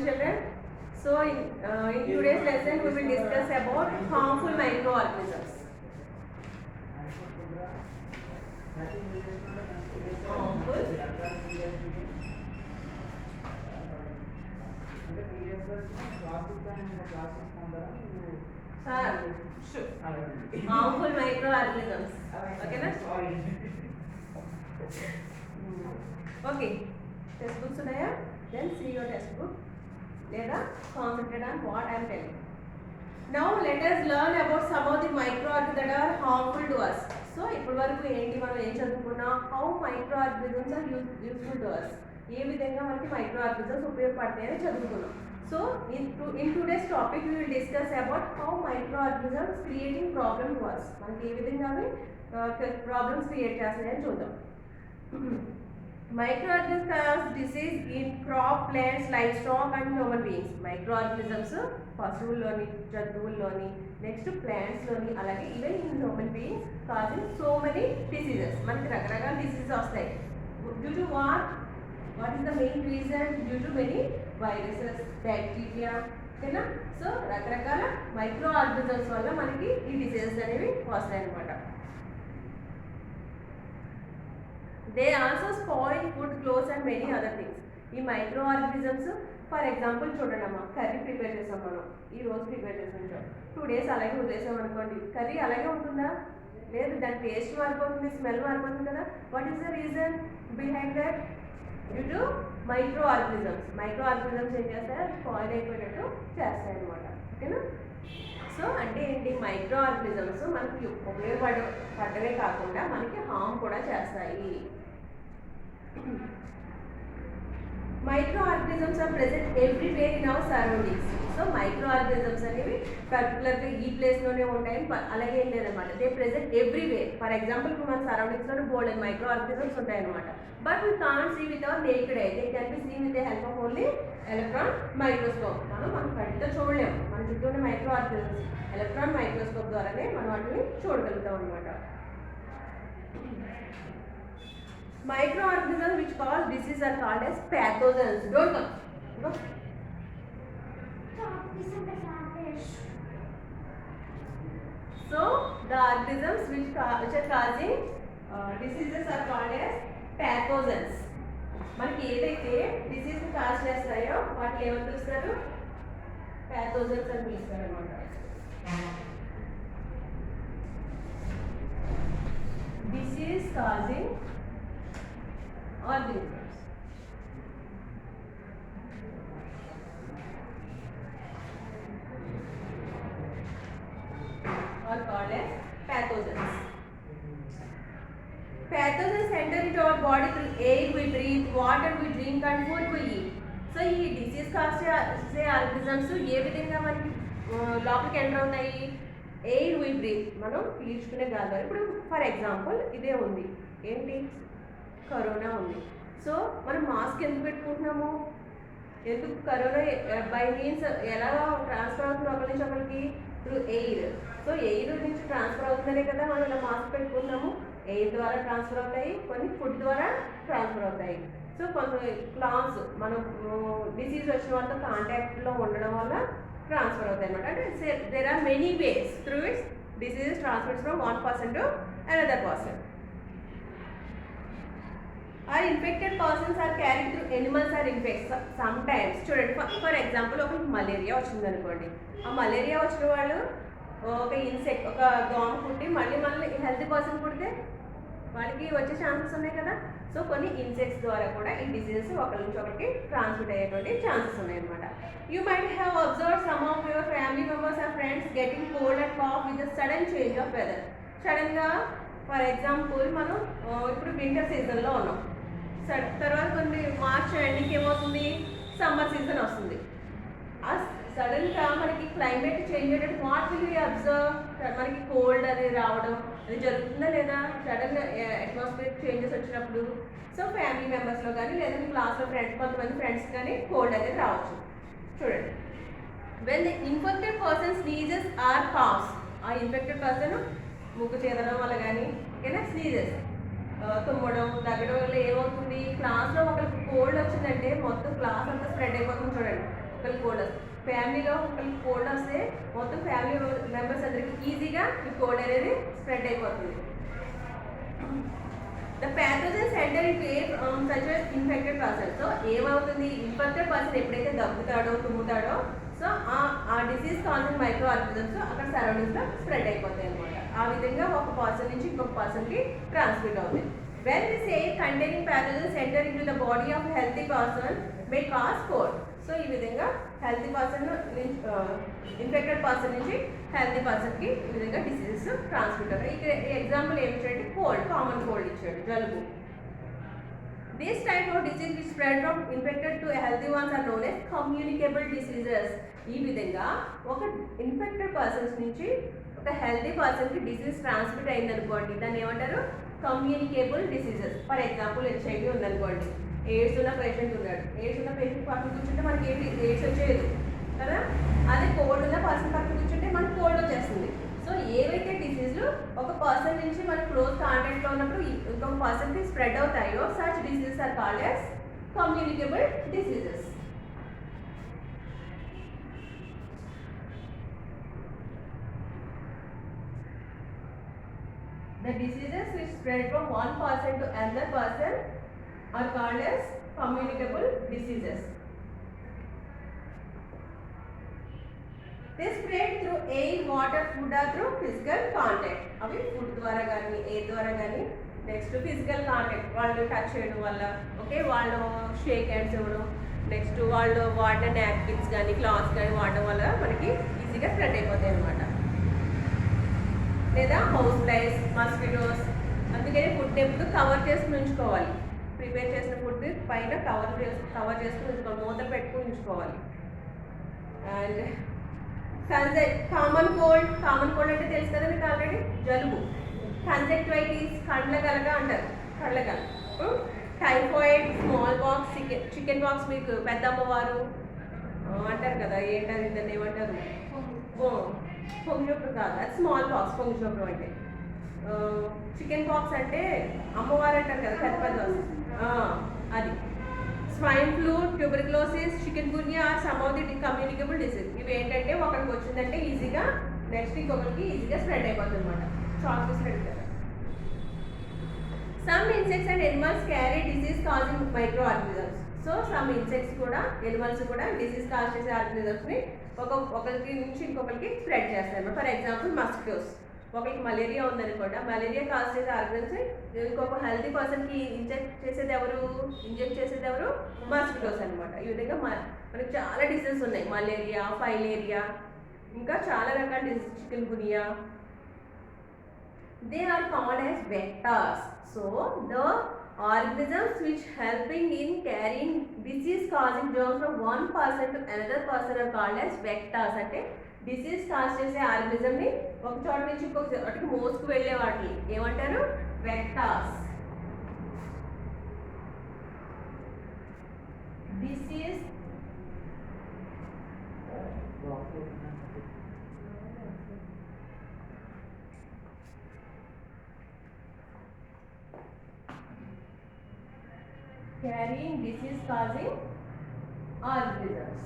children. So in today's lesson we will discuss about harmful microorganisms. Harmful. Sure. Harmful microorganisms. Okay, na? Okay. Test books unaya? Then see your test book. Leda concentrate on what I am telling. Now let us learn about some of the microorganisms that are harmful to us. So ఇప్పుడు వరకు ఏంటి మనం ఏం చదువుకున్నా how microorganisms are useful to us. ఏ విధంగా మనకి microorganisms ఉపయోగపడతాయని చదువుకున్నాం. So in today's topic we will discuss about how microorganisms creating problem to us. మనకి ఏ విధంగా అవి problems create చేస్తాయని చూద్దాం. Microorganisms cause disease in crop, plants, livestock and human beings. Microorganisms పశువుల్లోని జంతువుల్లోని నెక్స్ట్ ప్లాంట్స్లోని అలాగే even in human beings causing so many diseases. మనకి రకరకాల డిసీజెస్ వస్తాయి. Due to what is the main reason? Due to many viruses, bacteria, ఓకేనా? So రకరకాల micro organisms వల్ల మనకి ఈ డిసీజెస్ అనేవి వస్తాయి అన్నమాట. They also spoil food, clothes and many other things. ఈ మైక్రో ఆర్గానిజమ్స్ ఫర్ ఎగ్జాంపుల్ చూడండి అమ్మా, కర్రీ ప్రిపేర్ చేసాం మనం, ఈ రోజు ప్రిపేర్ చేసి ఉంటాం, 2 days అలాగే వదిలేసాం అనుకోండి, కర్రీ అలాగే ఉంటుందా? లేదు, దాని టేస్ట్ మారిపోతుంది, స్మెల్ మారిపోతుంది కదా. What is the reason behind that? Due to micro organisms. Micro organisms ఏం చేస్తాయి? స్పాయిల్ అయిపోయేటట్టు చేస్తాయి అనమాట. ఓకేనా? సో అంటే ఏంటి? మైక్రో ఆర్గానిజమ్స్ మనకి ఉపయోగపడమే కాకుండా మనకి హార్మ్ కూడా చేస్తాయి. Microorganisms are present everywhere in our surroundings. So microorganisms అనేవి పర్టికులర్గా ఈ ప్లేస్లోనే ఉంటాయని అలాగే ఏం లేదనమాట. They present everywhere. For example ఇప్పుడు మన సరౌండింగ్స్లోనే బోల్డ్ మైక్రోఆర్గానిజమ్స్ ఉంటాయన్నమాట. But we can't see with our naked eye. They can be seen with the help of only electron microscope. మనం కంటితో చూడలేము, మన చుట్టూ ఉన్న మైక్రోఆర్గానిజమ్స్ ఎలక్ట్రాన్ మైక్రోస్కోప్ ద్వారానే మనం వాటిని చూడగలుగుతాం అనమాట. Microorganisms which cause disease are called as pathogens. Don't come. Go. So the organisms which are causing diseases are called as pathogens. మనకి ఏదైతే డిసీజ్ కాజ్ చేస్తాయో వాటిని ఏమని పిలుస్తారు? ప్యాథోజన్స్ అని పిలుస్తారు అనమాట. Disease causing organisms are called as pathogens. Pathogens enter into our body through air we breathe, water we drink and food we eat. So ఈ డిసీజ్ కాజ్ చేసే ఆర్గానిజమ్స్ ఏ విధంగా మనకి లోపలికి ఎంటర్ అవుతాయి? ఎయిర్ we breathe, మనం పీల్చుకునే గాలి. ఇప్పుడు for example ఇదే ఉంది, ఏంటి? కరోనా ఉంది. సో మనం మాస్క్ ఎందుకు పెట్టుకుంటున్నాము? ఎందుకు? కరోనా బై మీన్స్ ఎలా ట్రాన్స్ఫర్ అవుతుంది ఒకరి నుంచి ఒకరికి? Through air. సో ఎయిర్ నుంచి ట్రాన్స్ఫర్ అవుతుందనే కదా మనం ఇలా మాస్క్ పెట్టుకుంటున్నాము. ఎయిర్ ద్వారా ట్రాన్స్ఫర్ అవుతాయి, కొన్ని ఫుడ్ ద్వారా ట్రాన్స్ఫర్ అవుతాయి. సో కొంత క్లాత్స్ మనం డిసీజ్ వచ్చిన వాళ్ళతో కాంటాక్ట్లో ఉండడం వల్ల ట్రాన్స్ఫర్ అవుతాయి అనమాట. అంటే there are many ways through its diseases transfers from one person to another person. Are infected persons are carried through animals or insects sometimes. చూడండి, ఫర్ ఎగ్జాంపుల్ ఒక మలేరియా వచ్చింది అనుకోండి. ఆ మలేరియా వచ్చిన వాళ్ళు ఒక ఇన్సెక్ట్, ఒక దోమ పుట్టి మళ్ళీ హెల్తీ పర్సన్ పుడితే వాళ్ళకి వచ్చే ఛాన్సెస్ ఉన్నాయి కదా. సో కొన్ని ఇన్సెక్ట్స్ ద్వారా కూడా ఈ డిసీజెస్ ఒకరి నుంచి ఒకరికి ట్రాన్స్మిట్ అయ్యేటువంటి ఛాన్సెస్ ఉన్నాయి అనమాట. You might have observe some of your family members or friends getting cold and cough with sudden change of weather. సడన్గా ఫర్ ఎగ్జాంపుల్ మనం ఇప్పుడు వింటర్ సీజన్లో ఉన్నాం, తర్వాత కొన్ని మార్చ్ ఎండింగ్ ఏమవుతుంది? సమ్మర్ సీజన్ వస్తుంది. ఆ సడన్గా మనకి క్లైమేట్ చేంజ్ అయ్యేటట్టు వాట్ విల్ యూ అబ్జర్వ్? మనకి కోల్డ్ అది రావడం అది జరుగుతుందా లేదా? సడన్ అట్మాస్ఫియర్ చేంజెస్ వచ్చినప్పుడు సో ఫ్యామిలీ మెంబర్స్లో కానీ లేదా మీ క్లాస్లో కొంతమంది ఫ్రెండ్స్ కానీ కోల్డ్ అనేది రావచ్చు. చూడండి, when the infected person sneezes or coughs. ఆ ఇన్ఫెక్టెడ్ పర్సన్ ముక్కు చేదడం వల్ల కానీ ఓకేనా స్నీజెస్ తుమ్మడం దగ్గడం వల్ల ఏమవుతుంది? క్లాస్లో ఒకరికి కోల్డ్ వచ్చిందంటే మొత్తం క్లాస్ అంతా స్ప్రెడ్ అయిపోతుంది. చూడండి, ఒకరికి కోల్డ్ వస్తుంది, ఫ్యామిలీలో ఒకరికి కోల్డ్ వస్తే మొత్తం ఫ్యామిలీ మెంబర్స్ అందరికి ఈజీగా ఈ కోల్డ్ అనేది స్ప్రెడ్ అయిపోతుంది. The pathogens enter in air such as infected person. So ఏమవుతుంది, ఇన్ఫెక్టెడ్ పర్సన్ ఎప్పుడైతే దగ్గుతాడో తుమ్ముతాడో సో ఆ డిసీజ్ కాజింగ్ మైక్రో ఆర్గానిజమ్స్ అక్కడ సరౌండింగ్స్లో స్ప్రెడ్ అయిపోతాయి అనమాట. ఆ విధంగా ఒక పర్సన్ నుంచి ఇంకొక పర్సన్కి ట్రాన్స్మిట్ అవుతాయి. When this air containing pathogens enter into the body of a healthy person may cause cold. So ఈ విధంగా హెల్తీ పర్సన్ ఇన్ఫెక్టెడ్ పర్సన్ నుంచి హెల్తీ పర్సన్కి ఈ విధంగా డిసీజెస్ ట్రాన్స్మిట్ అవుతాయి. ఇక్కడ ఎగ్జాంపుల్ ఏమిటంటే కోల్డ్, కామన్ కోల్డ్ ఇచ్చాడు, జలుబు. This type of disease which spread from infected to healthy ones are known as communicable diseases. ఈ విధంగా ఒక ఇన్ఫెక్టెడ్ పర్సన్స్ నుంచి ఒక హెల్తీ పర్సన్కి డిసీజ్ ట్రాన్స్మిట్ అయిందనుకోండి, దాన్ని ఏమంటారు, communicable diseases. For example HIV ఉందనుకోండి, ఎయిడ్స్ ఉన్న పేషెంట్ ఉన్నాడు, ఎయిడ్స్ ఉన్న పేషెంట్ పక్కన కూర్చుంటే మనకి ఏంటి ఎయిడ్స్ వచ్చేది కదా, అదే కోల్డ్ ఉన్న పర్సన్ పక్కన కూర్చుంటే మనకు కోల్డ్ వచ్చేస్తుంది. సో ఏవైతే డిసీజ్లు ఒక పర్సన్ నుంచి మన క్లోజ్ కాంటాక్ట్లో ఉన్నప్పుడు ఇంకొక పర్సన్కి స్ప్రెడ్ అవుతాయో such diseases are called as communicable diseases. The diseases which spread from one person to another person are called as communicable diseases. They spread through air, water, food or through physical contact. అవి food ద్వారా కానీ air ద్వారా కానీ, next physical contact, వాళ్ళు touch చేయడం వల్ల, okay, వాళ్ళు shake hands ఇవ్వడం, నెక్స్ట్ వాళ్ళు వాడిన నాప్కిన్స్ కానీ క్లాత్స్ కానీ వాడడం వల్ల మనకి ఈజీగా స్ప్రెడ్ అయిపోతాయి అన్నమాట. లేదా హౌస్ ఫ్లైస్, మస్కిటోస్. అందుకని ఫుడ్ ఎప్పుడు కవర్ చేసుకుని ఉంచుకోవాలి, ప్రిపేర్ చేసిన ఫుడ్ పైన కవర్ చేసుకుని ఉంచుకోవాలి, మూతలు పెట్టుకుని ఉంచుకోవాలి. అండ్ కామన్ కోల్డ్ అంటే తెలుసు కదా మీకు ఆల్రెడీ, జలుబు. కంజక్టివైటిస్, కండ్లగలగా అంటారు, కళ్ళగల. Typhoid, smallpox, chickenpox, మీకు పెద్ద అమ్మవారు అంటారు కదా, ఏంటారు దాన్ని ఏమంటారు, పొంగినప్పుడు కాదు, అది స్మాల్ పాక్స్. పొంగినప్పుడు అంటే చికెన్ పాక్స్ అంటే అమ్మవారు అంటారు కదా, పెద్ద పెద్ద, అది. Swine flu, tuberculosis, chikungunya are some of the communicable disease. ఇవి ఏంటంటే ఒకరికి వచ్చిందంటే ఈజీగా నెక్స్ట్ ఇంకొకరికి ఈజీగా స్ప్రెడ్ అయిపోతుంది అనమాట. చాక్లెట్ స్ప్రెడ్ కదా. Some insects and animals carry disease causing micro organisms. So some insects కూడా, ఎనిమల్స్ కూడా డిసీజ్ కాజ్ చేసే ఆర్గానిజమ్స్ని ఒకరికి నుంచి ఇంకొకరికి స్ప్రెడ్ చేస్తారు. For example mosquitoes. ఒకరికి మలేరియా ఉందనుకోండి, మలేరియా కాజ్ చేసే ఆర్గన్స్ ఇంకొక హెల్తీ పర్సన్కి ఇంజెక్ట్ చేసేది ఎవరు, మస్కిటోస్ అనమాట. ఈ విధంగా మనకి చాలా డిసీజెస్ ఉన్నాయి, మలేరియా, ఫైలేరియా, ఇంకా చాలా రకాల disease, chikungunya. They are called as vectors. So the organisms which helping in carrying disease causing germs from one person to another person are called as vectors. అంటే disease cause చేసే organism ని ఒక చోట నుంచి ఇంకొక చోటకి మోసుకు వెళ్ళే వాటిని ఏమంటారు, vectors. Disease carrying disease causing organisms.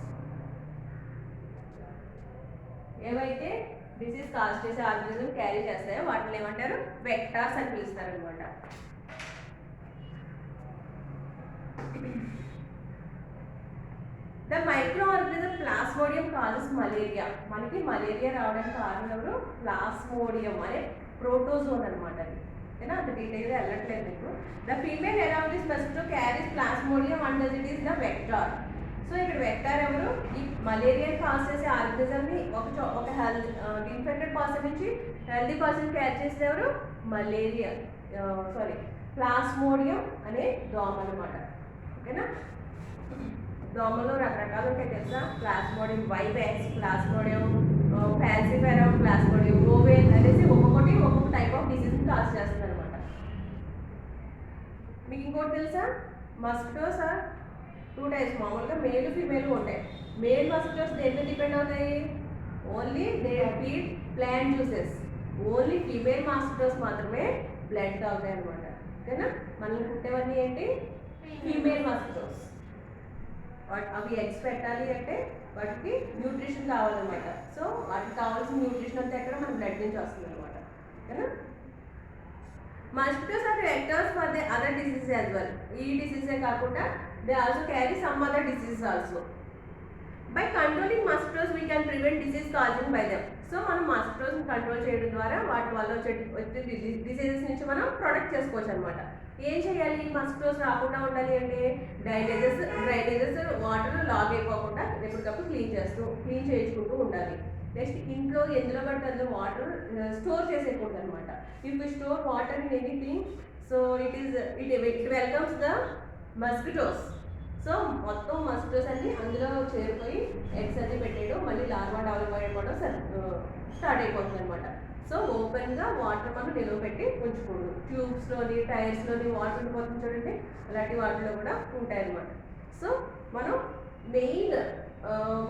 ఏవైతే డిసీజ్ కాజ్ చేసే ఆర్గానిజం క్యారీ చేస్తాయో వాటిని ఏమంటారు, వెక్టార్స్ అని పిలుస్తారు అనమాట. The micro organism plasmodium causes malaria. మనకి మలేరియా రావడానికి కారణం ఎవరు, ప్లాస్మోడియం అనే ప్రోటోజోన్ అనమాట. అది ఓకేనా, అంత డీటెయిల్గా వెళ్ళట్లేదు మీకు. The female head of this mosquito carries plasmodium and it is the vector. So ఇక్కడ వెక్టార్ ఎవరు, ఈ మలేరియా కాజ్ చేసే ఆర్గానిజంని ఒక ఇన్ఫెక్టెడ్ పర్సన్ నుంచి హెల్తీ పర్సన్ క్యారీ చేసేది ఎవరు, మలేరియా ప్లాస్మోడియం అనే దోమ అనమాట. ఓకేనా, దోమలో రకరకాలు ఉంటాయి తెలుసా, ప్లాస్మోడియం వైవాక్స్, ప్లాస్మోడియం ఫాల్సిఫెరమ్, ప్లాస్మోడియం ఓవేన్ అనేసి ఒక్కొక్కటి ఒక్కొక్క టైప్ ఆఫ్ డిసీజ్ని కాజ్ చేస్తుంది అనమాట. మీకు ఇంకోటి తెలుసా, మస్కిటోస్ 2 టైప్స్, మామూలుగా మేల్ ఫీమేల్ ఉంటాయి. మేల్ మస్కిటోస్ దేని మీద డిపెండ్ అవుతాయి, only they feed plant juices. Only female mosquitoes మాత్రమే బ్లడ్ తాగుతాయి అనమాట. ఓకేనా, మనల్ని పుట్టేవన్నీ ఏంటి, ఫీమేల్ మస్కిటోస్. అవి ఎగ్స్ పెట్టాలి అంటే వాటికి న్యూట్రిషన్ కావాలన్నమాట. సో వాటికి కావాల్సిన న్యూట్రిషన్ అంతా ఎక్కడ మన బ్లడ్ నుంచి వస్తుంది అనమాట. ఓకేనా? Mosquitoes are vectors for the other diseases as well. ఈ డిసీజే కాకుండా they also carry some other diseases also. By controlling mosquitoes we can prevent disease causing by them. So మనం మస్కిటోస్ని కంట్రోల్ చేయడం ద్వారా వాటి వల్ల వచ్చే డిసీజెస్ నుంచి మనం ప్రొటెక్ట్ చేసుకోవచ్చు అనమాట. ఏం చేయాలి మస్కిటోస్ రాకుండా ఉండాలి అంటే డ్రైనేజెస్ వాటర్ లాగ్ అయిపోకుండా ఎప్పటికప్పుడు క్లీన్ చేయించుకుంటూ ఉండాలి. నెక్స్ట్ ఇంట్లో ఎందులో పడితే అందులో వాటర్ స్టోర్ చేసేయకూడదు అనమాట. If you store water in anything so it welcomes the mosquitoes. So మొత్తం మస్కిటోస్ అన్ని అందులో చేరిపోయి ఎగ్స్ అన్ని పెట్టేయడం మళ్ళీ లార్వా డెవలప్ అయిపోవడం స్టార్ట్ అయిపోతుంది అనమాట. సో ఓపెన్గా వాటర్ మనం నిలువ పెట్టి ఉంచుకోండి. ట్యూబ్స్లోని టైర్స్లోని వాటర్ ఉండిపోతుంది చూడండి, అలాంటి వాటిలో కూడా ఉంటాయి అన్నమాట. సో మనం మెయిన్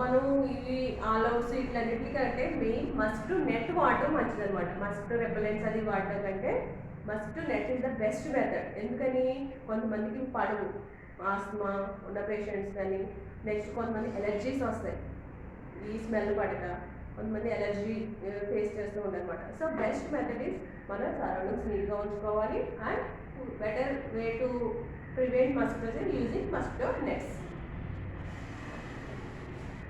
మనం ఇవి ఆల్అవుట్స్ ఇట్లన్నిటికంటే మెయిన్ మస్కిటో నెట్ వాడటం మంచిది అనమాట. మస్కిటో రెపెలెంట్స్ అది వాడటం కంటే mosquito net is the best method. ఎందుకని కొంతమందికి పడవు, ఆస్మా ఉన్న పేషెంట్స్ కానీ, నెక్స్ట్ కొంతమంది ఎలర్జీస్ వస్తాయి ఈ స్మెల్ పడక, కొంతమంది ఎలర్జీ ఫేస్ చేస్తూ ఉంటారనమాట. సో బెస్ట్ మెథడ్ ఈస్ మన సరౌండింగ్స్ నీట్గా ఉంచుకోవాలి. And better way to prevent mosquitoes in using mosquito nets.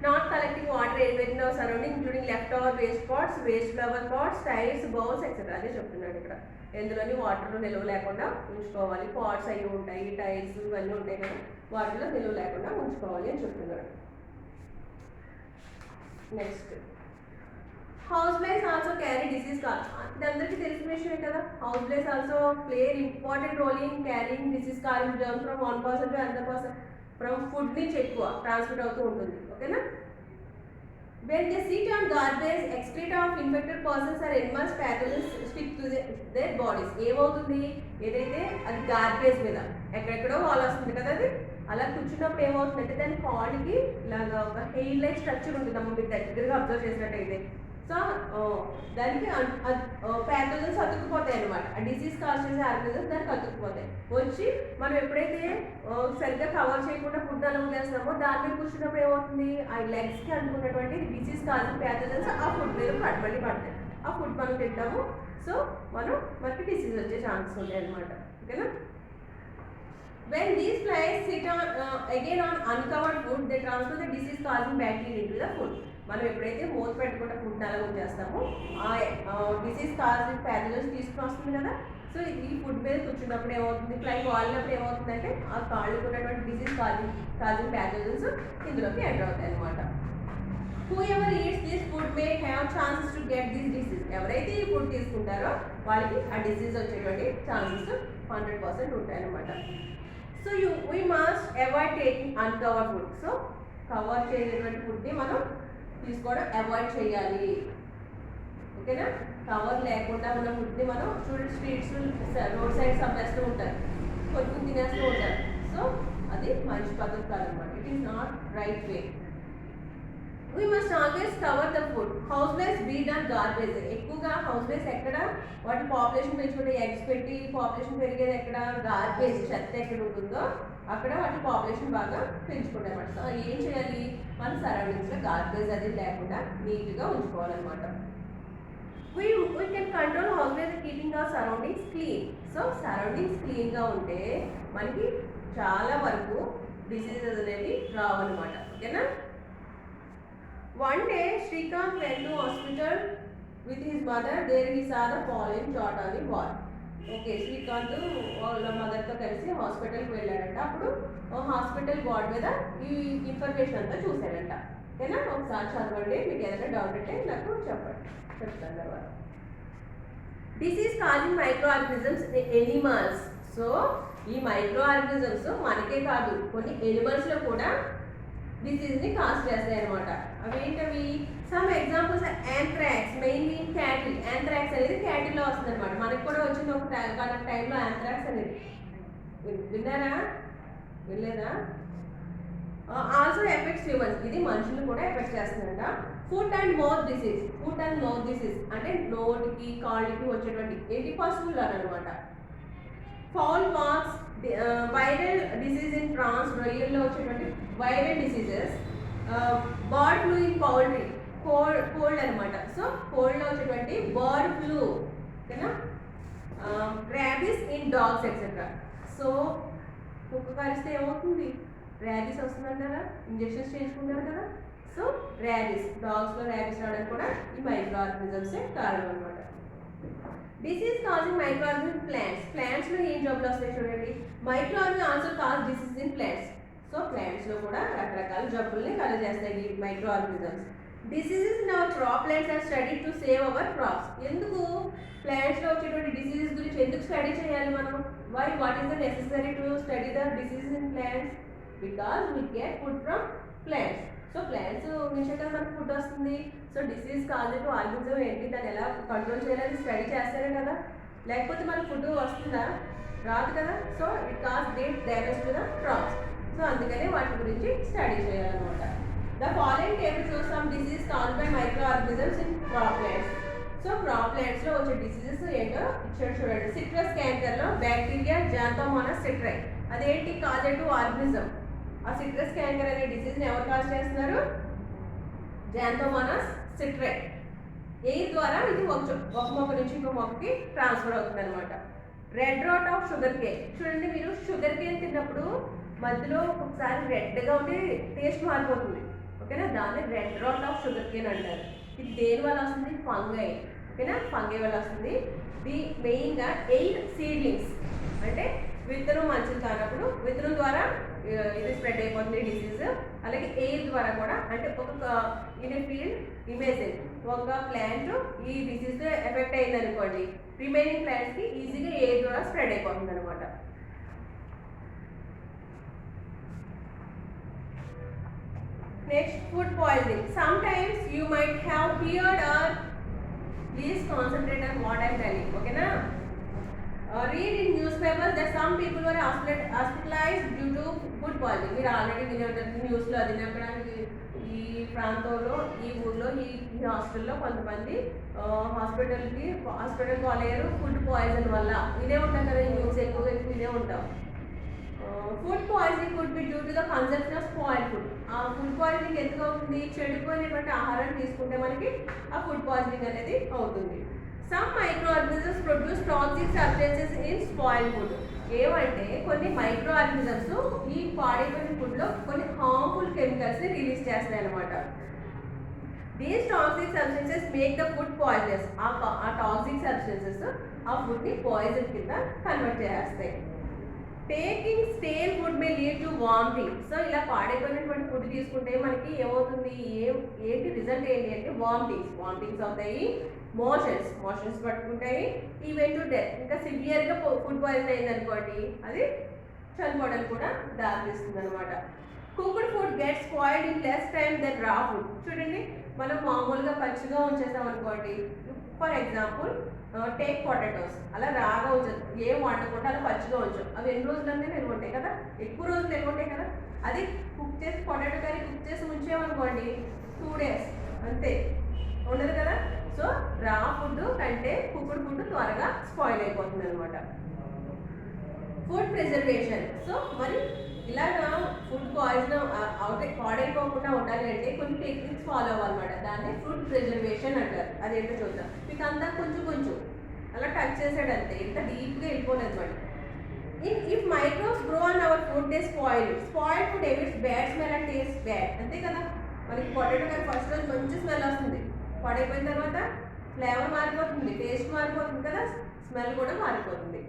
Not collecting water anywhere in our surrounding including leftover waste pots, waste flower pots, tires, bowls etc. అదే చెప్తున్నాడు ఇక్కడ. ఎందులోని వాటర్లో నిలువ లేకుండా ఉంచుకోవాలి. పాట్స్ అవి ఉంటాయి, టైర్స్ ఇవన్నీ ఉంటాయి కదా, వాటిలో నిలువ లేకుండా ఉంచుకోవాలి అని చెప్తున్నాడు. Next house flies also carry disease ఇది అందరికీ తెలిసిన విషయమే కదా. House flies also play important role in carrying disease carrying germs from 1% to another person. From food నుంచి ఎక్కువ ట్రాన్స్మిట్ అవుతూ ఉంటుంది. ఓకేనా? when they sit on garbage excreta of infected persons or animals pathogens stick to their bodies. ఏమవుతుంది, ఏదైతే అది garbage మీద ఎక్కడెక్కడో వాల్ వస్తుంది కదా, అది అలా కూర్చున్నప్పుడు ఏమవుతుందంటే దాని కాళ్ళకి ఇలాగా ఒక హెయిర్ లైక్ స్ట్రక్చర్ ఉంటుంది అమ్మ, మీరు దగ్గరగా అబ్జర్వ్ చేసినట్టయితే. సో దానికి ప్యాథోజన్స్ అతుక్కుపోతాయి అనమాట. ఆ డిసీజ్ కాజ్ చేసే ఆర్గనిజమ్స్ దానికి అతుక్కుపోతాయి. వచ్చి మనం ఎప్పుడైతే సరిగ్గా కవర్ చేయకుండా ఫుడ్ అలౌ చేస్తామో దాని మీద కూర్చున్నప్పుడు ఏమవుతుంది, ఆ లెగ్స్కి అనుకున్నటువంటి డిసీజ్ కాజింగ్ ప్యాథోజన్స్ ఆ ఫుడ్ మీద మళ్ళీ పడతాయి. ఆ ఫుడ్ మనం తింటాము. సో మనకి డిసీజ్ వచ్చే ఛాన్సెస్ ఉంటాయి అనమాట. ఓకేనా? When these flies sit on again on uncovered food, they transfer the disease causing bacteria into the food. మనం ఎప్పుడైతే మూత పెట్టకుండా ఫుడ్ అలా చేస్తామో ఆ డిసీజ్ కాజింగ్ ప్యాథోజన్స్ తీసుకుని వస్తుంది కదా. సో ఈ ఫుడ్ మీద కూర్చున్నప్పుడు ఏమవుతుంది, ఫ్లై వాలినప్పుడు ఏమవుతుందంటే ఆ కాళ్ళకు ఉన్నటువంటి డిసీజ్ కాజింగ్ ప్యాథోజన్స్ ఇందులోకి ఎంటర్ అవుతాయి అనమాట. whoever eats this food may have chances to get this disease. ఎవరైతే ఈ ఫుడ్ తీసుకుంటారో వాళ్ళకి ఆ డిసీజ్ వచ్చేటువంటి ఛాన్సెస్ 100% ఉంటాయి అనమాట. So we must avoid taking uncovered food. So cover చేయనటువంటి ఫుడ్ని మనం తీసుకోవడం అవాయిడ్ చేయాలి. ఓకేనా? కవర్ లేకుండా ఉన్న ఫుడ్ని మనం చూడండి, స్ట్రీట్స్ రోడ్ సైడ్స్ అమ్మేస్తూ ఉంటారు, కొట్టుకుని తినేస్తూ ఉంటారు. సో అది మంచి పద్ధతి కాదనమాట. It is not right way. We must always cover the food. House flies breed on garbage. ఎక్కువగా హౌస్ ఫ్లైస్ ఎక్కడ వాటి పాపులేషన్ పెంచుకుంటే ఎగ్స్ పెట్టి పాపులేషన్ పెరిగేది ఎక్కడ, గార్బేజ్ చెత్త ఎక్కడ ఉంటుందో అక్కడ వాటి పాపులేషన్ బాగా పెంచుకుంటాయి అన్నమాట. సో ఏం చేయాలి, మన సరౌండింగ్స్లో గార్బేజ్ అది లేకుండా నీట్గా ఉంచుకోవాలన్నమాట. we can control how we are keeping our surroundings clean. So surroundings క్లీన్గా ఉంటే మనకి చాలా వరకు డిసీజెస్ అనేవి రావన్నమాట. ఓకేనా? One day Srikanth went to hospital with his mother. There he saw the pollen jot on the wall. Okay, Srikanth వాళ్ళ మదర్తో కలిసి హాస్పిటల్కి వెళ్ళాడంట. అప్పుడు హాస్పిటల్ వార్డ్ మీద ఈ ఇన్ఫర్మేషన్ అంతా చూశాడంట. ఓకేనా? ఒకసారి చదవండి, మీకు ఏదైనా డౌట్ అంటే నాకు చెప్తాను తర్వాత. Disease causing micro organisms animals. So ఈ మైక్రో ఆర్గనిజమ్స్ మనకే కాదు, కొన్ని ఎనిమల్స్లో కూడా డిసీజ్ని కాజ్ చేస్తాయి అనమాట. అవి ఏంటవి? Some examples anthrax, mainly in cattle. Anthrax అనేది క్యాటిల్లో వస్తుంది అనమాట. మనకు కూడా వచ్చింది ఒక టైంలో యాంథ్రాక్స్ అనేది. విన్నారా? వినలేదా? Also affects humans. ఇది మనుషులు కూడా ఎఫెక్ట్ చేస్తుందంట. Foot and mouth disease. Foot and mouth disease అంటే నోటికి కాళ్ళకి వచ్చేటువంటి ఏంటి పశువులు అనమాట. Fowl pox, viral disease in prawns, రొయ్యల్లో వచ్చేటువంటి viral diseases, bird flu in poultry, cold అనమాట. సో కోల్డ్లో వచ్చేటువంటి బర్డ్ ఫ్లూ, ఓకేనా, rabies in dogs etcetera. So కుక్క కరిస్తే ఏమవుతుంది? ర్యాబీస్ వస్తుందంటారా, ఇంజెక్షన్స్ చేయించుకుంటారు కదా. సో ర్యాబీస్, డాగ్స్లో ర్యాబీస్ రావడానికి కూడా ఈ మైక్రో ఆర్గానిజమ్సే కారణం అనమాట. Disease causing micro organism plants, ప్లాంట్స్లో ఏం జబ్బులు వస్తాయి చూడండి. Micro organism also cause disease in plants. So ప్లాంట్స్లో కూడా రకరకాల జబ్బుల్ని కలగజేస్తాయి ఈ micro organisms. Diseases in our crop plants are study to save our crops. ఎందుకు ప్లాంట్స్లో వచ్చేటువంటి డిసీజెస్ గురించి ఎందుకు స్టడీ చేయాలి మనం? Why, what is the necessary to study the diseases in plants? Because we get food from plants. So plants నుంచే కదా మనకు ఫుడ్ వస్తుంది. సో డిసీజ్ కాజింగ్ ఆర్గానిజం ఏంటి, దాన్ని ఎలా కంట్రోల్ చేయాలని స్టడీ చేస్తారే కదా, లేకపోతే మనకు ఫుడ్ వస్తుందా? రాదు కదా. So it cause great damage to the crops. So అందుకనే వాటి గురించి స్టడీ చేయాలన్నమాట. The following table shows some disease caused by micro organisms in crop plants. So crop ప్లాంట్స్లో వచ్చే డిసీజెస్ ఏంటో ఇచ్చాడు చూడండి. సిట్రస్ క్యాంకర్లో బ్యాక్టీరియా జాంతోమోనాస్ సిట్రై, అదేంటి కాజెడ్ టు ఆర్గానిజం. ఆ సిట్రస్ క్యాంకర్ అనే డిసీజ్ని ఎవరు కాజ్ చేస్తున్నారు? జాంతోమోనాస్ సిట్రై. ఎయిర్ ద్వారా ఇది ఒక మొక్క నుంచి ఇంకో మొక్కకి ట్రాన్స్ఫర్ అవుతుంది అనమాట. Red rot of sugarcane, చూడండి మీరు షుగర్ కేన్ తిన్నప్పుడు మధ్యలో ఒకసారి రెడ్గా ఉండి టేస్ట్ మారిపోతుంది, ఓకేనా, దాన్ని red rot of sugarcane అంటారు. ఇది దేని వల్ల వస్తుంది? ఫంగై, ఓకేనా, ఫంగై వల్ల వస్తుంది. ఇది మెయిన్గా ఎయిర్ సీడ్లింగ్స్, అంటే విత్తనం మంచిది కానప్పుడు విత్తనం ద్వారా ఇది స్ప్రెడ్ అయిపోతుంది డిసీజ్. అలాగే ఎయిర్ ద్వారా కూడా, అంటే ఒక ఇన్ ఫీల్డ్ ఇమేజిన్ ఒక ప్లాంట్ ఈ డిసీజ్ ఎఫెక్ట్ అయింది అనుకోండి, రిమైనింగ్ ప్లాంట్స్కి ఈజీగా ఎయిర్ ద్వారా స్ప్రెడ్ అయిపోతుంది అనమాట. Next, food poisoning. Sometimes you might have heard or please concentrate on what I am telling. Okay na? Read in newspapers that some people were hospitalized due to food poisoning. మీరు already వినే ఉంటారు న్యూస్లో. అది అక్కడ ఈ ప్రాంతంలో, ఈ ఊర్లో, ఈ హాస్టల్లో కొంతమంది హాస్పిటల్ కాలేరు ఫుడ్ పాయిజన్ వల్ల. వినే ఉంటాం కదా, న్యూస్ ఎక్కువగా వినే ఉంటాం. Food poisoning could be due to the consumption of spoiled food. ఆ ఫుడ్ పాయిజనింగ్ ఎందుకు అవుతుంది? చెడిపోయినటువంటి ఆహారం తీసుకుంటే మనకి ఆ ఫుడ్ పాయిజనింగ్ అనేది అవుతుంది. Some micro organisms produce toxic substances in spoiled food. ఏమంటే కొన్ని మైక్రో ఆర్గానిజమ్స్ ఈ పాడైపోయిన ఫుడ్లో కొన్ని హార్మ్ఫుల్ కెమికల్స్ని రిలీజ్ చేస్తాయి అన్నమాట. These toxic substances make the food poisonous. ఆ టాక్సిక్ సబ్స్టెన్సెస్ ఆ ఫుడ్ని పాయిజన్ కింద కన్వర్ట్ చేస్తాయి. Taking stale food may lead to vomiting. So ఇలా పాడైపోయినటువంటి ఫుడ్ తీసుకుంటే మనకి ఏమవుతుంది? ఏంటి రిజల్ట్ ఏంటి అంటే వామిటింగ్స్ అవుతాయి, మోషన్స్ పట్టుకుంటాయి, ఈవెన్ టు డెత్. ఇంకా సివియర్గా ఫుడ్ పాయిజన్ అయింది అనుకోండి, అది చనిపోవడానికి కూడా దారితీస్తుంది అనమాట. Cooked food gets spoiled in less time than raw food. చూడండి, మనం మామూలుగా పచ్చిగా ఉంచేసాం అనుకోండి, ఫర్ ఎగ్జాంపుల్ టేక్ పొటాటోస్, అలా రాగా ఉంచదు, ఏం వండకుండా అలా పచ్చిగా ఉంచాం, అవి ఎన్ని రోజులనే నిల్వ ఉంటాయి కదా, ఎక్కువ రోజులు నిల్వ ఉంటాయి కదా. అది కుక్ చేసి పొటాటో కర్రీ కుక్ చేసి ఉంచామనుకోండి 2 days అంతే, ఉండదు కదా. సో రా ఫుడ్ కంటే కుక్డ్ ఫుడ్ త్వరగా స్పాయిల్ అయిపోతుంది అనమాట. Food preservation. సో మరి ఇలాగా ఫుడ్ పాడైపోకుండా ఉండాలి అంటే కొన్ని టెక్నిక్స్ ఫాలో అవ్వాలన్నమాట. దాన్ని ఫుడ్ ప్రిజర్వేషన్ అంటారు. అదేంటో చూద్దాం. మీకు అంతా కొంచెం అలా టచ్ చేసాడు అంతే, ఇంత డీప్గా వెళ్ళిపోలేదు మరి. If microbes grow on our food they spoiled food emits bad smell and taste bad. అంతే కదా, మనకి పొటాటో కానీ ఫస్ట్ రోజు మంచి స్మెల్ వస్తుంది, పాడైపోయిన తర్వాత ఫ్లేవర్ మారిపోతుంది, టేస్ట్ మారిపోతుంది కదా, స్మెల్ కూడా మారిపోతుంది.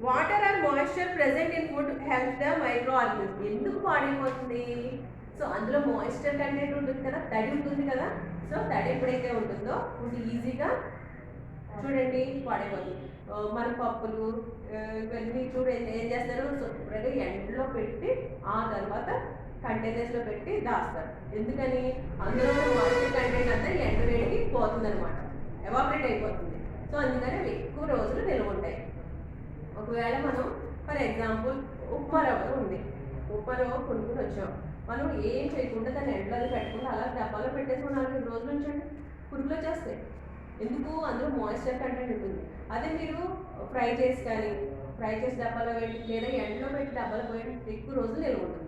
Water or moisture present in food help the microorganism. ఎందుకు పాడైపోతుంది? సో అందులో మాయిశ్చర్ కంటెంట్ ఉంటుంది కదా, తడి ఉంటుంది కదా. సో తడి ఎప్పుడైతే ఉంటుందో ఫుడ్ ఈజీగా చూడండి పాడైపోతుంది. మన పప్పులు ఇవన్నీ చూడండి ఏం చేస్తారు, శుభ్రంగా ఎండలో పెట్టి ఆ తర్వాత కంటైనర్స్లో పెట్టి దాస్తారు. ఎందుకని? అందులో మాయిశ్చర్ కంటెంట్ అంతా ఎండ వేడికి పోతుంది అనమాట, ఎవాపరేట్ అయిపోతుంది. సో అందుకని అవి ఎక్కువ రోజులు నిల్వ ఉంటాయి. ఒకవేళ మనం ఫర్ ఎగ్జాంపుల్ ఉప్మా రవ్వ ఉంది, ఉప్మా రవ్వ కొనుక్కుని వచ్చాం, మనం ఏం చేయకుండా దాన్ని ఎండలో పెట్టకుండా అలా డబ్బాలో పెట్టేసి 4 రోజులు ఉంచండి, పురుగులు వచ్చేస్తాయి. ఎందుకు? అందులో మాయిశ్చర్ కంటెంట్ ఉంటుంది. అదే మీరు ఫ్రై చేసి కానీ ఫ్రై చేసి డబ్బాలో పెట్టి లేదా ఎండలో పెట్టి డబ్బాలో పోయి ఎక్కువ రోజులు నిల్వ ఉంటుంది.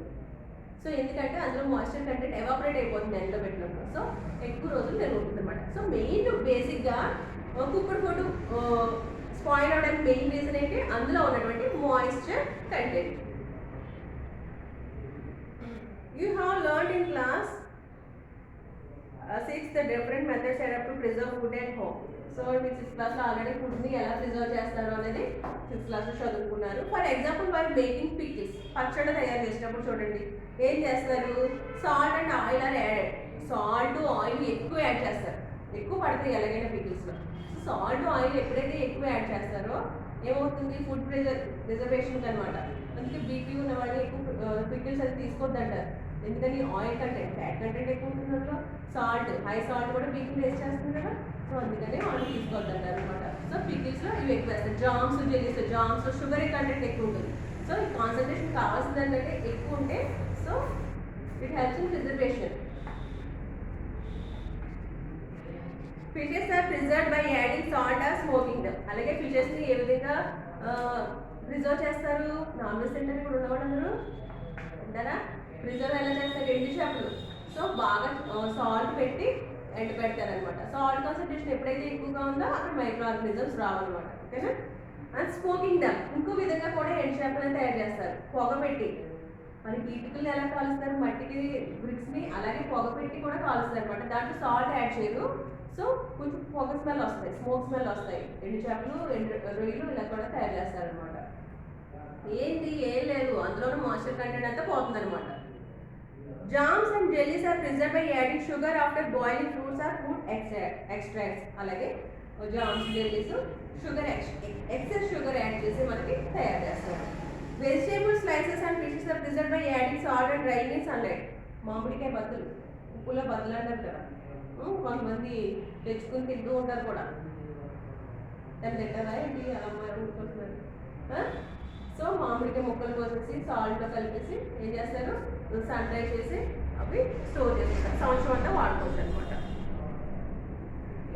సో ఎందుకంటే అందులో మాయిశ్చర్ కంటెంట్ ఎవాపరేట్ అయిపోతుంది ఎండలో పెట్టినప్పుడు. సో ఎక్కువ రోజులు నిల్వ ఉంటుంది అనమాట. సో మెయిన్ బేసిక్గా కుక్కడ్ ఫుడ్ స్పాయిల్ అవడానికి మెయిన్ రీజన్ ఏంటి, అందులో ఉన్నటువంటి moisture content. You have learned in class 6 the different methods set up to preserve food at home. So మీకు 6th క్లాస్లో ఆల్రెడీ ఫుడ్ని ఎలా ప్రిజర్వ్ చేస్తారు అనేది 6th క్లాస్లో చదువుకున్నారు. For example by making pickles, పచ్చడి తయారు చేసినప్పుడు చూడండి ఏం చేస్తారు, salt and oil are added. Salt oil ఎక్కువ యాడ్ చేస్తారు, ఎక్కువ పడతాయి ఎలాగైనా పికిల్స్లో. సో సాల్ట్ ఆయిల్ ఎప్పుడైతే ఎక్కువ యాడ్ చేస్తారో ఏమవుతుంది, ఫుడ్ ప్రిజర్వేషన్ అనమాట. అందుకే బీపీ ఉన్న వాళ్ళు ఎక్కువ పికిల్స్ అది తీసుకోవద్దంటారు. ఎందుకని ఆయిల్ కంటెంట్, ఫ్యాట్ కంటెంట్ ఎక్కువ ఉంటుంది అందులో. సాల్ట్, హై సాల్ట్ కూడా బీపీ టేస్ట్ చేస్తుంది కదా. సో అందుకని వాళ్ళు తీసుకోవద్దంటారు అనమాట. సో పికిల్స్లో ఇవి ఎక్కువ వేస్తారు. జామ్స్, జెల్లీస్, జామ్స్లో షుగర్ కంటెంట్ ఎక్కువ ఉంటుంది. సో ఈ కాన్సన్ట్రేషన్ కావాల్సింది ఏంటంటే ఎక్కువ ఉంటే so it helps in preservation. Fishes are preserved by adding salt or smoking them. అలాగే ఫిషెస్ని ఏ విధంగా ప్రిజర్వ్ చేస్తారు, నాన్ వెజ్ సెంటర్ ఇప్పుడు ఉన్నవాళ్ళు అందరూ ఉంటారా, ప్రిజర్వ్ ఎలా చేస్తారు, ఎండు చేపలు. సో బాగా సాల్ట్ పెట్టి ఎండు పెడతారనమాట. సాల్ట్ కాన్సన్ట్రేషన్ ఎప్పుడైతే ఎక్కువగా ఉందో అక్కడ మైక్రో ఆర్గానిజమ్స్ రావన్నమాట. ఓకేనా. అండ్ స్మోకింగ్ దమ్, ఇంకో విధంగా కూడా ఎండు చేపలను తయారు చేస్తారు, పొగ పెట్టి. మరి ఇటుకలు ఎలా కాలుస్తారు, మట్టికి బ్రిక్స్ని అలాగే పొగ పెట్టి కూడా కాలుస్తారు అనమాట. దాంట్లో సాల్ట్ యాడ్ చేయరు. సో కొంచెం పొగ స్మెల్ వస్తాయి, స్మోక్ స్మెల్ వస్తాయి. ఎండు చేపలు, ఎండు రొయ్యలు ఇలా కూడా తయారు చేస్తారనమాట. ఏంటి, ఏం లేదు, అందులోనూ మాయిశ్చర్ కంటెంట్ అంతా పోతుంది అనమాట. Jams and jellies are preserved by adding sugar after boiling fruits or fruit extracts. అలాగే jams, jellies sugar excess sugar add చేసి మనకి తయారు చేస్తారు. Vegetable slices and fishes are preserved by adding salt and drying in sunlight. మామిడికాయ బద్దలు, ఉప్పులో బద్దలు అంటారు కదా, కొంతమంది తెచ్చుకుని తింటూ ఉంటారు కూడా. దాన్ని తింటారా ఏంటి, అలా ఊరుకొస్తున్నారు. సో మామిడికాయ ముక్కలు కోసేసి సాల్ట్లో కలిపేసి ఏం చేస్తారు, సన్ డ్రై చేసి అవి స్టోర్ చేసుకుంటారు, సంవత్సరం అంతా వాడుకోవచ్చు అనమాట.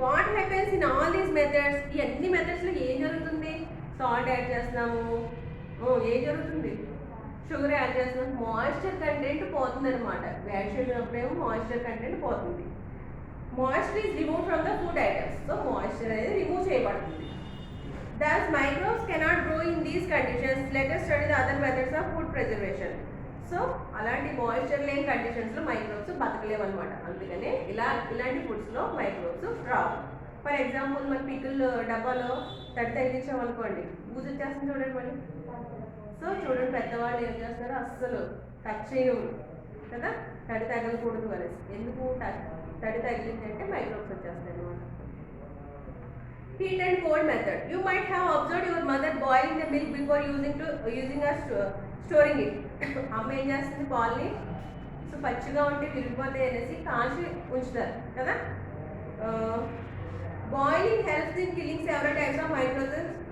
What happens in all these methods, ఈ అన్ని మెథడ్స్లో ఏం జరుగుతుంది, సాల్ట్ యాడ్ చేస్తున్నాము, ఏం జరుగుతుంది, షుగర్ యాడ్ చేస్తున్నాం, మాయిశ్చర్ కంటెంట్ పోతుంది అనమాట. యాడ్ చేసినప్పుడేమో మాయిశ్చర్ కంటెంట్ పోతుంది. Moisture is remove from the food items. So moisture అనేది రిమూవ్ చేయబడుతుంది. Thus microbes cannot grow in these conditions. Let us study the other methods of food preservation. So అలాంటి moisture లేని కండిషన్స్లో microbes బతకలేవు అనమాట. అందుకనే ఇలాంటి ఫుడ్స్లో microbes Rao. For example మన pickle డబ్బాలో తడి తగిలించామనుకోండి, బూజు వచ్చేస్తుంది చూడండి మళ్ళీ. సో చూడండి పెద్దవాళ్ళు ఏం చేస్తారో అస్సలు టచ్ చేయవు కదా, తడి తగలకూడదు అనేసి. ఎందుకు తడి తగిలిందంటే మైక్రోబ్స్ వచ్చేస్తాయి అనమాట. Heat and cold method. You might have observed your mother boiling the milk before using or storing it. అమ్మ ఏం చేస్తుంది, పాల్ని సో పచ్చిగా ఉంటే విరిగిపోతాయి అనేసి కాల్చి ఉంచుతారు కదా. Boiling helps in killing several types of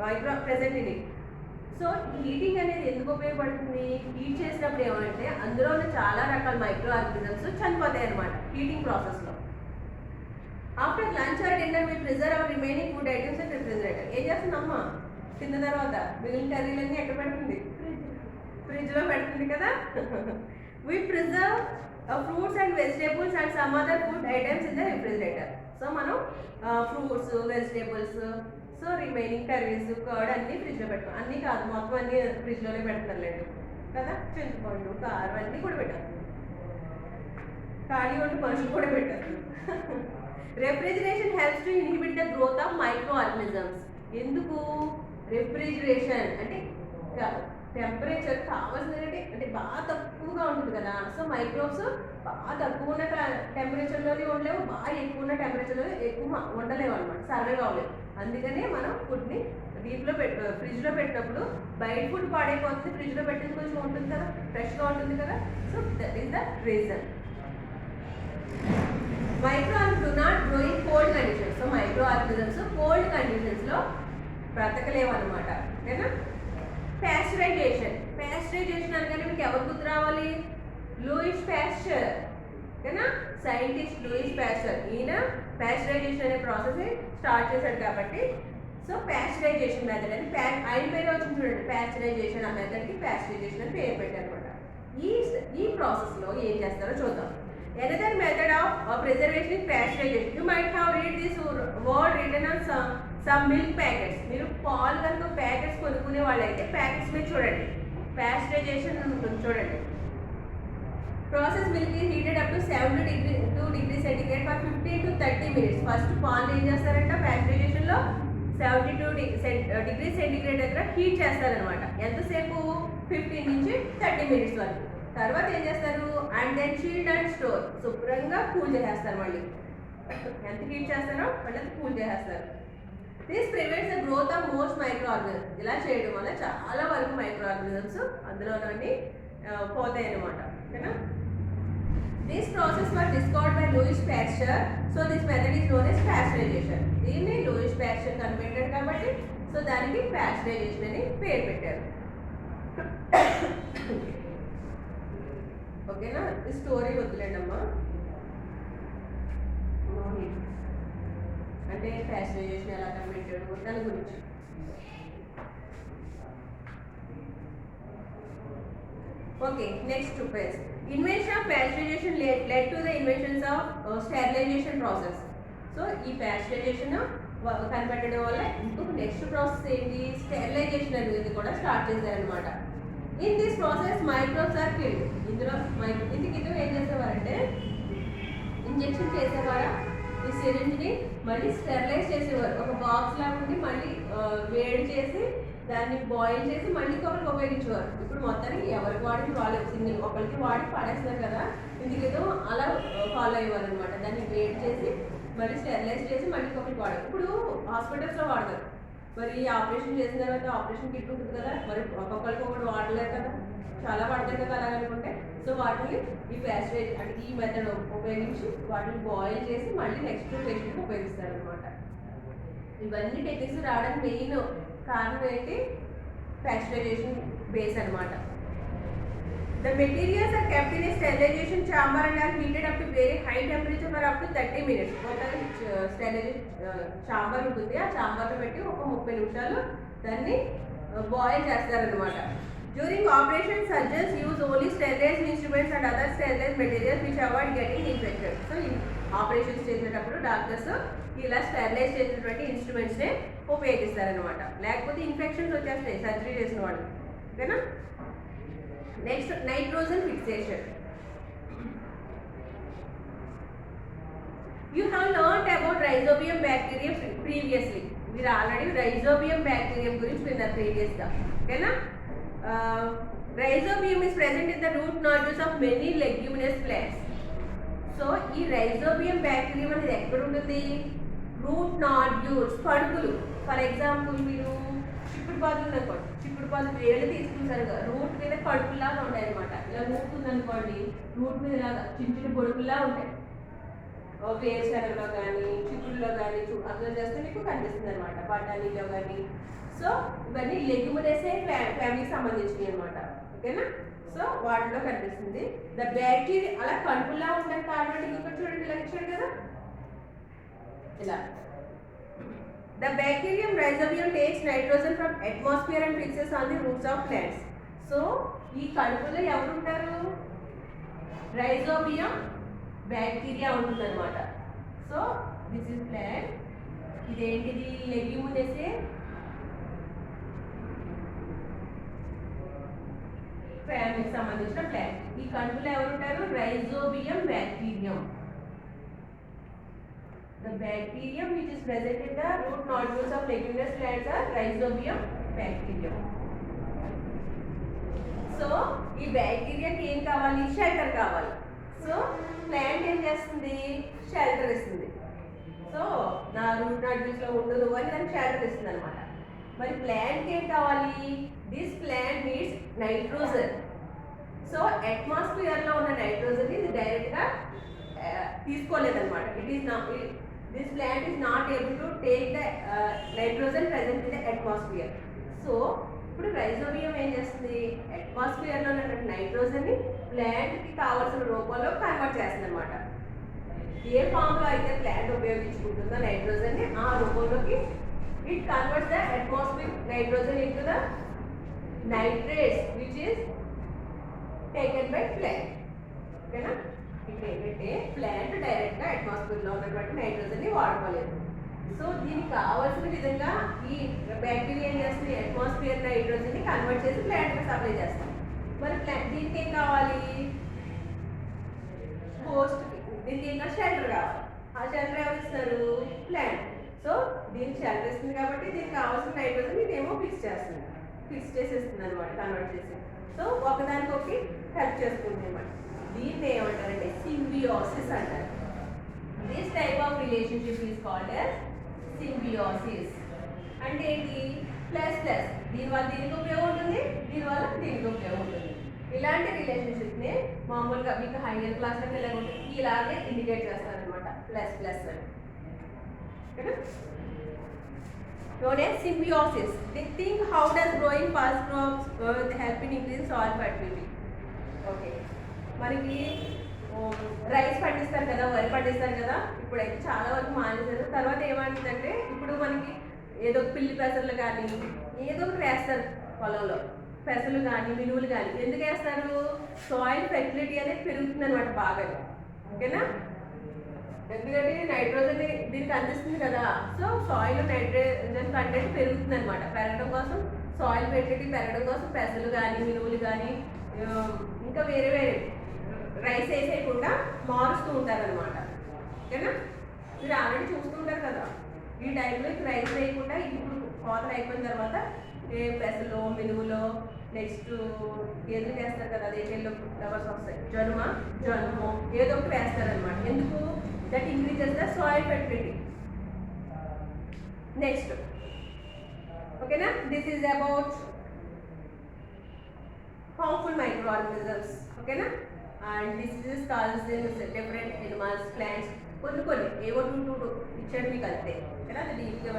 micro present in it. So heating అనేది ఎందుకు ఉపయోగపడుతుంది, హీట్ చేసినప్పుడు ఏమంటే అందులో ఉన్న చాలా రకాల మైక్రో ఆర్గానిజమ్స్ చనిపోతాయి అనమాట హీటింగ్ ప్రాసెస్లో. After lunch or dinner we preserve our remaining food items and refrigerator. ఏం చేస్తుందమ్మా, తిన్న తర్వాత మిగిలిన కర్రీలన్నీ ఎక్కడ పెడుతుంది, ఫ్రిడ్జ్లో పెడుతుంది కదా. We preserve fruits and vegetables and some other food items in the refrigerator. So మనం fruits, vegetables, so remaining curries, curd అన్నీ ఫ్రిడ్జ్లో పెడతాం. అన్నీ కాదు, మొత్తం అన్నీ ఫ్రిడ్జ్లోనే పెడతారులేండి కదా. చింతపండు, కారం అన్నీ కూడా పెట్టారు, ఖాళీ ఉండి మనుషులు కూడా పెట్టారు. Refrigeration helps to inhibit the growth of micro organisms. ఎందుకు రెఫ్రిజిరేషన్ అంటే టెంపరేచర్ కావాల్సిందంటే అంటే బాగా తక్కువగా ఉంటుంది కదా. సో మైక్రోబ్స్ బాగా తక్కువ ఉన్న టెంపరేచర్లోనే ఉండలేవు, బాగా ఎక్కువ ఉన్న టెంపరేచర్లో ఎక్కువ ఉండలేవు అనమాట, సర్వైవ్ అవ్వలేవు. అందుకనే మనం ఫుడ్ని డీప్లో ఫ్రిడ్జ్లో పెట్టినప్పుడు బయట ఫుడ్ పాడైపోతుంది, ఫ్రిడ్జ్లో పెట్టింది కొంచెం ఉంటుంది కదా, ఫ్రెష్గా ఉంటుంది కదా. So that is the reason. Micro organisms do not grow in cold conditions. So micro organisms cold కండిషన్స్లో బ్రతకలేవు అనమాట. ఓకేనా. ప్యాస్చరైజేషన్. ప్యాస్చరైజేషన్ అనగానే మీకు ఎవరు గుర్తు రావాలి, లూయిస్ ప్యాస్చర్. ఓకేనా, సైంటిస్ట్ లూయిస్ ప్యాస్చర్. ఈయన ప్యాస్చరైజేషన్ అనే ప్రాసెస్ స్టార్ట్ చేశాడు కాబట్టి సో ప్యాస్చరైజేషన్ మెథడ్ అని ఆయన పేరు వచ్చింది చూడండి, ప్యాస్చరైజేషన్ ఆ మెథడ్కి ప్యాస్చరైజేషన్ అని పేరు పెట్టారు అనమాట. ఈ ప్రాసెస్లో ఏం చేస్తారో చూద్దాం. Another method of preservation is pasteurization. You might have read this word written on some milk packets. మీరు పాలు కనుక ప్యాకెట్స్ కొనుక్కునే వాళ్ళైతే ప్యాకెట్స్ మీద చూడండి, ప్యాస్చరైజేషన్ ఉంటుంది చూడండి. Process milk is heated up to 72 degree centigrade for 15 to 30 minutes. First పాలు ఏం చేస్తారంట ప్యాస్చరైజేషన్లో 72 డిగ్రీ సెంటిగ్రేడ్ దగ్గర హీట్ చేస్తారనమాట. ఎంతసేపు? 15 నుంచి 30 minutes వరకు. తర్వాత ఏం చేస్తారు? And then chilled and store, శుభ్రంగా కూల్ చేసేస్తారు. మళ్ళీ ఎంత హీట్ చేస్తారో మళ్ళీ కూల్ చేసేస్తారు. This prevents the growth of most micro organisms. ఇలా చేయడం వల్ల చాలా వరకు మైక్రో ఆర్గనిజమ్స్ అందులోనే పోతాయి అన్నమాట. ఓకేనా? This process was discovered by Louis Pasteur. So this method is known as pasteurization. దీన్ని లూయిస్ పాస్చర్ కనిపెట్టాడు కాబట్టి సో దానికి ప్యాస్చరైజేషన్ అని పేరు పెట్టారు. ఓకేనా? ఈ స్టోరీ వదిలేండి అమ్మా. అంటే ప్యాస్చరైజేషన్ ఎలా కనిపెట్టాడు దాని గురించి. Okay, next phase. Invention of pasteurization led to the inventions of sterilization process. So, ఈ pasteurization కనిపెట్టడం వల్ల ఇంకొక నెక్స్ట్ ప్రాసెస్ ఏంటి? స్టెరిలైజేషన్ అనేది కూడా స్టార్ట్ చేశారనమాట. In this process microbes are killed. ఇందులో ఇందుకు ఏం చేసేవారంటే ఇంజెక్షన్ చేసేవారా ఈ సిరింజ్ని మళ్ళీ స్టెరిలైజ్ చేసేవారు. ఒక బాక్స్ లాగా ఉండి మళ్ళీ వేడి చేసి దాన్ని బాయిల్ చేసి మళ్ళీ ఒకరికి ఉపయోగించేవారు. ఇప్పుడు మొత్తానికి ఎవరికి వాడికి వాళ్ళు సింగిల్ ఒకరికి వాడి పడేస్తున్నారు కదా, ఇందుకేదో అలా ఫాలో అయ్యేవారు అనమాట. దాన్ని వేడి చేసి మళ్ళీ స్టెరిలైజ్ చేసి మళ్ళీ ఒకరికి వాడారు. ఇప్పుడు హాస్పిటల్స్లో వాడతారు. మరి ఆపరేషన్ చేసిన తర్వాత ఆపరేషన్ కిట్ ఉంటుంది కదా, మరి ఒక్కొక్కరికి ఒకటి వాడలేరు కదా, చాలా పడతాయి కదా అలా అనుకుంటే. సో వాటిని ఈ ప్యాస్చరైజ్ అంటే ఈ మెథడ్ ఉపయోగించి వాటిని బాయిల్ చేసి మళ్ళీ నెక్స్ట్ పేషెంట్కి ఉపయోగిస్తారు అనమాట. ఇవన్నీ టెక్నిక్స్ రావడానికి మెయిన్ కారణం ఏంటి? ప్యాస్చరైజేషన్ బేస్ అనమాట. The materials are kept in a sterilization chamber and are heated up to very high temperature for up to 30 minutes. మొత్తానికి స్టెరిలైజేషన్ చాంబర్ ఉంటుంది, ఆ చాంబర్లో పెట్టి ఒక 30 నిమిషాలు దాన్ని బాయిల్ చేస్తారనమాట. During operation surgeons use only sterilised instruments and other sterilised materials which avoid getting infected. So operations చేసేటప్పుడు doctors ఇలా స్టెరిలైజ్ చేసినటువంటి ఇన్స్ట్రుమెంట్స్నే ఉపయోగిస్తారనమాట. లేకపోతే ఇన్ఫెక్షన్స్ వచ్చేస్తాయి సర్జరీ చేసిన వాళ్ళు. ఓకేనా? Next nitrogen fixation. You have learned about rhizobium bacterium previously. మీరు already rhizobium bacterium గురించి విన్నారు ప్రీవియస్గా. ఓకేనా? Rhizobium is present in the root nodules of many leguminous plants. So ఈ రైజోబియం బ్యాక్టీరియం అనేది ఎక్కడ ఉంటుంది? రూట్ నాడ్యూల్స్, పడుకులు. ఫర్ ఎగ్జాంపుల్ మీరు చిక్కుడు పాదులు ఉందనుకోండి, చిక్కుడు పాదులు వేళ్ళు తీసుకుంటారు కదా, రూట్ మీద పడుకుల్లాగా ఉంటాయి అనమాట. ఇలా రూట్ ఉందనుకోండి, రూట్ మీద ఇలాగా చిన్న చిన్న పొడుకుల్లా ఉంటాయి. వేరుశనగలో కానీ చిక్కుడులో కానీ అబ్జర్వ్ చేస్తే మీకు కనిపిస్తుంది అనమాట, బఠానీలో కానీ. సో ఇవన్నీ లెగ్యూమినసే ఫ్యామిలీకి సంబంధించినవి అనమాట. ఓకేనా? సో వాటిలో కనిపిస్తుంది. ద బ్యాక్టీరియా అలా కడుపులా ఉండడానికి కారణం ఇక్కడ చూడండి, ఇలా ఇచ్చాడు కదా ఇలా. The bacterium rhizobium takes nitrogen from atmosphere and fixes on the roots of plants. So ఈ కడుపులో ఎవరు ఉంటారు? రైజోబియం బ్యాక్టీరియా ఉంటుందన్నమాట. So this is plant. ఇదేంటిది? లెగ్యూమినసే ఫ్యామిలీకి సంబంధించిన ప్లాంట్. ఈ కడుపులో ఎవరు ఉంటారు? Rhizobium bacterium. The bacterium which is present in the root nodules of leguminous plants are rhizobium bacterium. So ఈ బ్యాక్టీరియాకి ఏం కావాలి? షెల్టర్ కావాలి. సో ప్లాంట్ ఏం చేస్తుంది? షెల్టర్ ఇస్తుంది. సో నా రూట్ నాడ్యూల్స్లో ఉండదు అని దానికి షెల్టర్ ఇస్తుంది అనమాట. మరి ప్లాంట్కి ఏం కావాలి? This plant needs nitrogen. So అట్మాస్ఫియర్లో ఉన్న నైట్రోజన్ ఇది డైరెక్ట్గా తీసుకోలేదన్నమాట. This plant is not able to take the nitrogen present in the atmosphere. So ఇప్పుడు రైజోబియం ఏం చేస్తుంది? అట్మాస్ఫియర్లో ఉన్నటువంటి నైట్రోజన్ని ప్లాంట్కి కావాల్సిన రూపంలో కన్వర్ట్ చేస్తుంది అనమాట. ఏ ఫామ్లో అయితే ప్లాంట్ ఉపయోగించుకుంటుందో నైట్రోజన్ని ఆ రూపంలోకి It converts the atmospheric nitrogen into the nitrates which is taken by plant. ఓకేనా? ఇక్కడ ఏంటంటే ప్లాంట్ డైరెక్ట్గా అట్మాస్ఫియర్లో ఉన్నటువంటి నైట్రోజన్ని వాడుకోలేదు. సో దీనికి కావాల్సిన విధంగా ఈ బ్యాక్టీరియా ఏం చేస్తుంది, అట్మాస్ఫియర్ నైట్రోజన్ని కన్వర్ట్ చేసి ప్లాంట్కి సప్లై చేస్తాం. మరి దీనికి ఏం కావాలి, హోస్ట్కి దీనికి ఇంకా షెల్టర్ కావాలి. ఆ షెల్టర్ ఎవరు ఇస్తారు, ప్లాంట్. సో దీనికి షెల్టర్ ఇస్తుంది కాబట్టి దీనికి కావాల్సిన నైట్రోజన్ ఇదేమో ఫిక్స్ చేస్తుంది, ఫిక్స్ చేసేస్తుంది అనమాట, కన్వర్ట్ చేసి. సో ఒకదానికొకటి హెల్ప్ చేసుకుంటుంది అనమాట. దీన్ని ఏమంటారంటే సింబియోసిస్ అంటారు. This type of relationship is called as Symbiosis. అంటే ఏంటి, ప్లస్ ప్లస్, దీనివల్ల దీనికి ఉపయోగం ఉంటుంది, దీనివల్ల దీనికి ఉపయోగం ఉంటుంది. ఇలాంటి రిలేషన్షిప్ని మామూలుగా మీకు హైయర్ క్లాస్లోకి వెళ్ళకుంటే ఇలాగే ఇండికేట్ చేస్తారనమాట, ప్లస్ ప్లస్ అని. Known as symbiosis. They think how does growing pulse crops help in increase soil fertility. Okay. మనకి రైస్ పండిస్తారు కదా, వరి పండిస్తారు కదా, ఇప్పుడైతే చాలా వరకు మానేశారు. తర్వాత ఏమంటుందంటే ఇప్పుడు మనకి ఏదో పిల్లి పెసర్లు కానీ ఏదో ఒకటి వేస్తారు పొలంలో, పెసలు కానీ మినువులు కానీ. ఎందుకు వేస్తారు, సాయిల్ ఫెర్టిలిటీ అనేది పెరుగుతుంది అనమాట బాగా. ఓకేనా? ఎందుకంటే నైట్రోజన్ దీనికి అందిస్తుంది కదా, సో సాయిల్ నైట్రోజన్ కంటెంట్ పెరుగుతుంది అనమాట. పెరగడం కోసం, సాయిల్ ఫెర్టిలిటీ పెరగడం కోసం పెసలు కానీ మినువులు కానీ ఇంకా వేరే వేరే రైస్ వేసేయకుండా మారుస్తూ ఉంటారనమాట. ఓకేనా? మీరు ఆల్రెడీ చూస్తుంటారు కదా, ఈ టైంలో రైస్ వేయకుండా ఇప్పుడు కోతలు అయిపోయిన తర్వాత పెసలు మినుములో నెక్స్ట్ ఏదో వేస్తారు కదా, అదేంటో ఫ్లవర్స్ వస్తాయి, జనుము ఏదో ఒకటి వేస్తారనమాట. ఎందుకు, that increases the soil fertility. Next ఓకేనా, this is about harmful microorganisms. ఓకేనా? And diseases calls different animals, plants, కొన్ని ఏవో టూ ఇచ్చాడు మీకు అంతే. ఓకేనా? అది డీప్గా